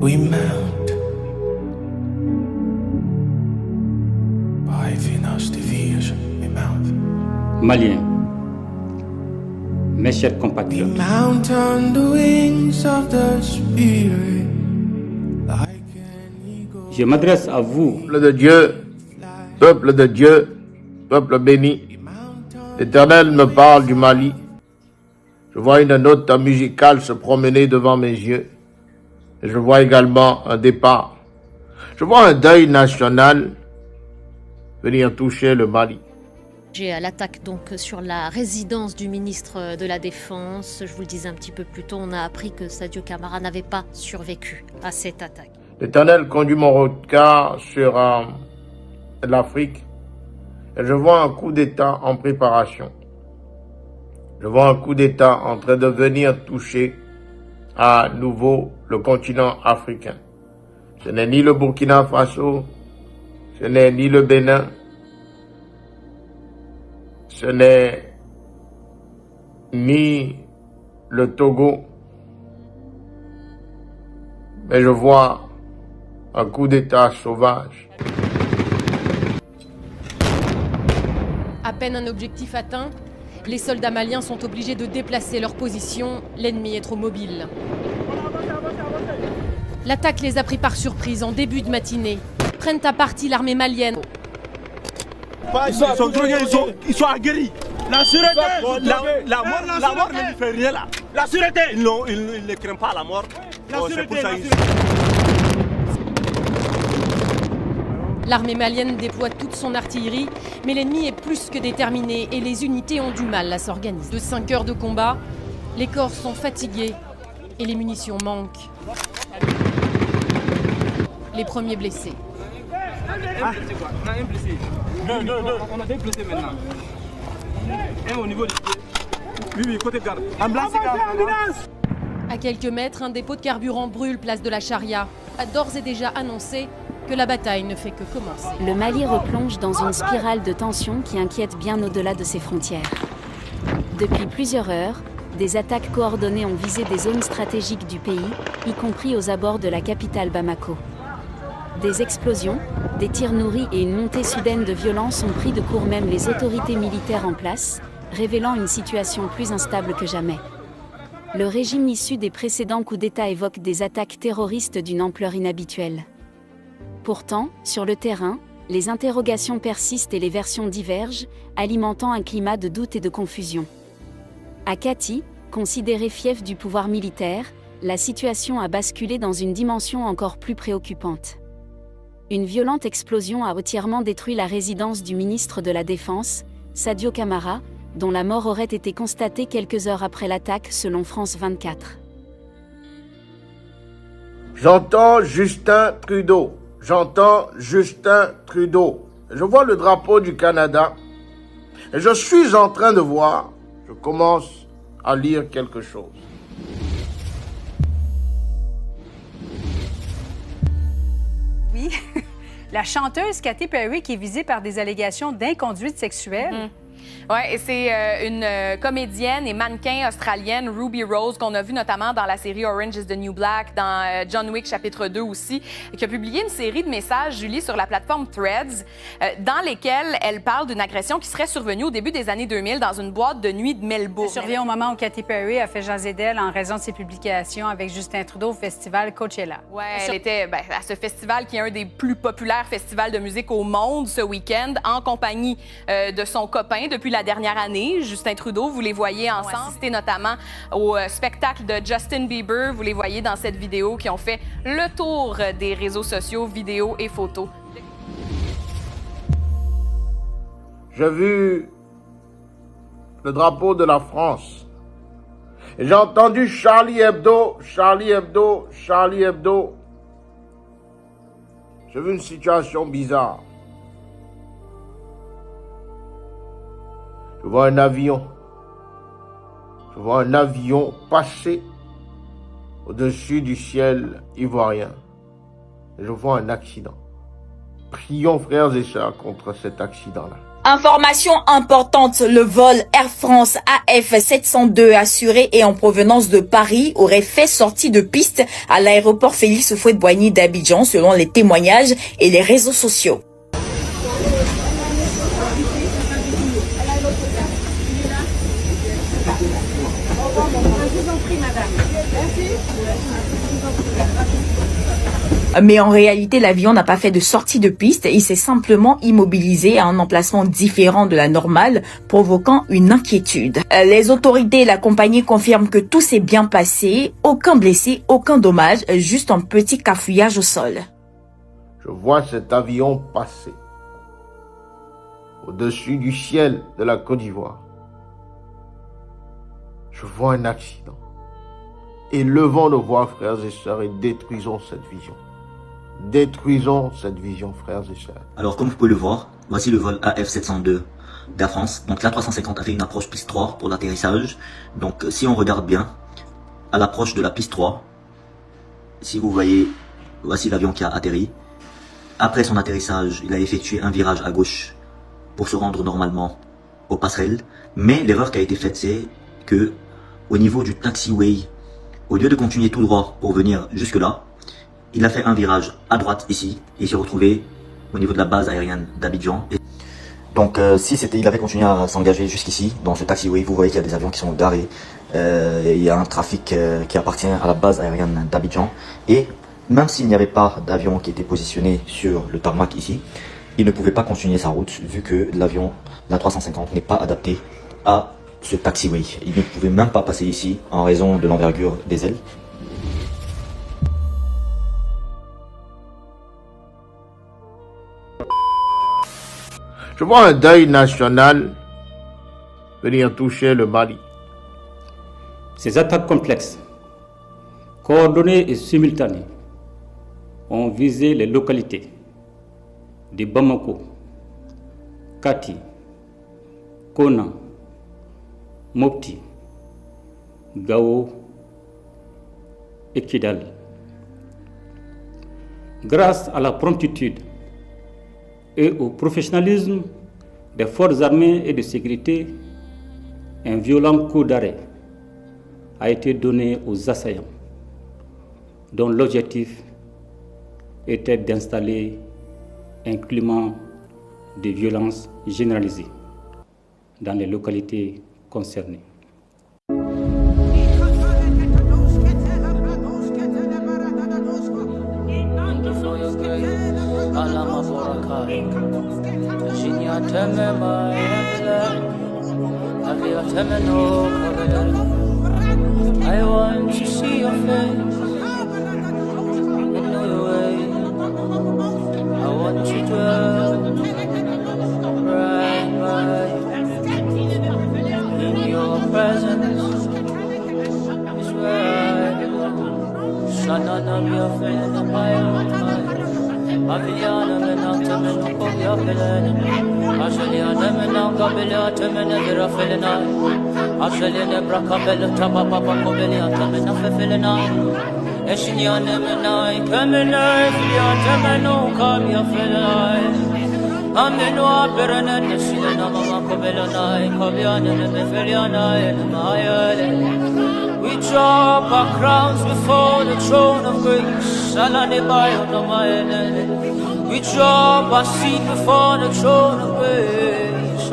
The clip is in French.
we mount. By Venus division, we mount. Maliens, mes chers We compatriotes, mount on the wings of the Spirit, like an eagle. je m'adresse à vous, Peuple de Dieu, peuple béni. L'Éternel me parle du Mali. Je vois une note musicale se promener devant mes yeux. Et je vois également un départ. Je vois un deuil national venir toucher le Mali. J'ai à l'attaque donc sur la résidence du ministre de la Défense. Je vous le disais un petit peu plus tôt, on a appris que Sadio Camara n'avait pas survécu à cette attaque. L'Éternel conduit mon regard sur l'Afrique et je vois un coup d'État en préparation. Je vois un coup d'État en train de venir toucher à nouveau le continent africain. Ce n'est ni le Burkina Faso, ce n'est ni le Bénin, ce n'est ni le Togo, mais je vois un coup d'État sauvage. À peine un objectif atteint, les soldats maliens sont obligés de déplacer leur position, l'ennemi est trop mobile. L'attaque les a pris par surprise en début de matinée. Prennent à partie l'armée malienne. Ils sont aguerris. La sûreté, la mort ne lui fait rien là. La sûreté, ils ne craignent pas la mort. C'est pour ça L'armée malienne déploie toute son artillerie, mais l'ennemi est plus que déterminé et les unités ont du mal à s'organiser. De 5 heures de combat, les corps sont fatigués et les munitions manquent. Les premiers blessés. On a un blessé. On a deux blessés maintenant. Un au niveau du pied. Oui, côté garde. Ambulance. À quelques mètres, un dépôt de carburant brûle place de la Charia. A d'ores et déjà annoncé que la bataille ne fait que commencer. Le Mali replonge dans une spirale de tension qui inquiète bien au-delà de ses frontières. Depuis plusieurs heures, des attaques coordonnées ont visé des zones stratégiques du pays, y compris aux abords de la capitale Bamako. Des explosions, des tirs nourris et une montée soudaine de violence ont pris de court même les autorités militaires en place, révélant une situation plus instable que jamais. Le régime issu des précédents coups d'État évoque des attaques terroristes d'une ampleur inhabituelle. Pourtant, sur le terrain, les interrogations persistent et les versions divergent, alimentant un climat de doute et de confusion. À Kati, considéré fief du pouvoir militaire, la situation a basculé dans une dimension encore plus préoccupante. Une violente explosion a entièrement détruit la résidence du ministre de la Défense, Sadio Camara, dont la mort aurait été constatée quelques heures après l'attaque selon France 24. J'entends Justin Trudeau. Je vois le drapeau du Canada et je suis en train de voir, je commence à lire quelque chose. Oui, la chanteuse Katy Perry qui est visée par des allégations d'inconduite sexuelle. Oui, et c'est une comédienne et mannequin australienne, Ruby Rose, qu'on a vu notamment dans la série Orange is the New Black, dans John Wick chapitre 2 aussi, qui a publié une série de messages, Julie, sur la plateforme Threads, dans lesquels elle parle d'une agression qui serait survenue au début des années 2000 dans une boîte de nuit de Melbourne. Ça survient au moment où Katy Perry a fait jaser d'elle en raison de ses publications avec Justin Trudeau au festival Coachella. Oui, elle était à ce festival qui est un des plus populaires festivals de musique au monde ce week-end, en compagnie de son copain depuis la dernière année, Justin Trudeau. Vous les voyez ensemble. Assisté notamment au spectacle de Justin Bieber. Vous les voyez dans cette vidéo qui ont fait le tour des réseaux sociaux, vidéos et photos. J'ai vu le drapeau de la France. Et j'ai entendu Charlie Hebdo. J'ai vu une situation bizarre. Je vois un avion. Passer au-dessus du ciel ivoirien. Et je vois un accident. Prions, frères et sœurs, contre cet accident-là. Information importante, le vol Air France AF702 assuré et en provenance de Paris aurait fait sortie de piste à l'aéroport Félix Houphouët-Boigny d'Abidjan selon les témoignages et les réseaux sociaux. Mais en réalité, l'avion n'a pas fait de sortie de piste, il s'est simplement immobilisé à un emplacement différent de la normale, provoquant une inquiétude. Les autorités et la compagnie confirment que tout s'est bien passé, aucun blessé, aucun dommage, juste un petit cafouillage au sol. Je vois cet avion passer au-dessus du ciel de la Côte d'Ivoire. Je vois un accident. Élevons nos voix, frères et sœurs, et détruisons cette vision. Détruisons cette vision, frères et sœurs. Alors, comme vous pouvez le voir, voici le vol AF702 d'Air France. Donc, l'A350 a fait une approche piste 3 pour l'atterrissage. Donc, si on regarde bien, à l'approche de la piste 3, si vous voyez, voici l'avion qui a atterri. Après son atterrissage, il a effectué un virage à gauche pour se rendre normalement aux passerelles. Mais l'erreur qui a été faite, c'est que au niveau du taxiway, au lieu de continuer tout droit pour venir jusque-là, il a fait un virage à droite ici et s'est retrouvé au niveau de la base aérienne d'Abidjan. Donc si il avait continué à s'engager jusqu'ici, dans ce taxiway, vous voyez qu'il y a des avions qui sont garés. Il y a un trafic qui appartient à la base aérienne d'Abidjan. Et même s'il n'y avait pas d'avion qui était positionné sur le tarmac ici, il ne pouvait pas continuer sa route vu que l'avion, l'A350, n'est pas adapté à ce taxiway. Il ne pouvait même pas passer ici en raison de l'envergure des ailes. Je vois un deuil national venir toucher le Mali. Ces attaques complexes, coordonnées et simultanées, ont visé les localités de Bamako, Kati, Kona, Mopti, Gao et Kidal. Grâce à la promptitude et au professionnalisme des forces armées et de sécurité, un violent coup d'arrêt a été donné aux assaillants, dont l'objectif était d'installer un climat de violence généralisée dans les localités concernées. I want to see your face in your way. I want to dwell right by in your presence is where I belong. Shanana mi afena my Aviliana menata menoko ya pelene Ashaliana menanga beliata menevira felena Ashaliana brakabela tababa kobeliata menafefelena Eshiniana menai kemenai filiata menoka ya felai Amenua berena neshilena mama kobelanai Kobiana menefeliana mayale We drop our crowns before the throne of grace. We drop our seat before the throne of grace.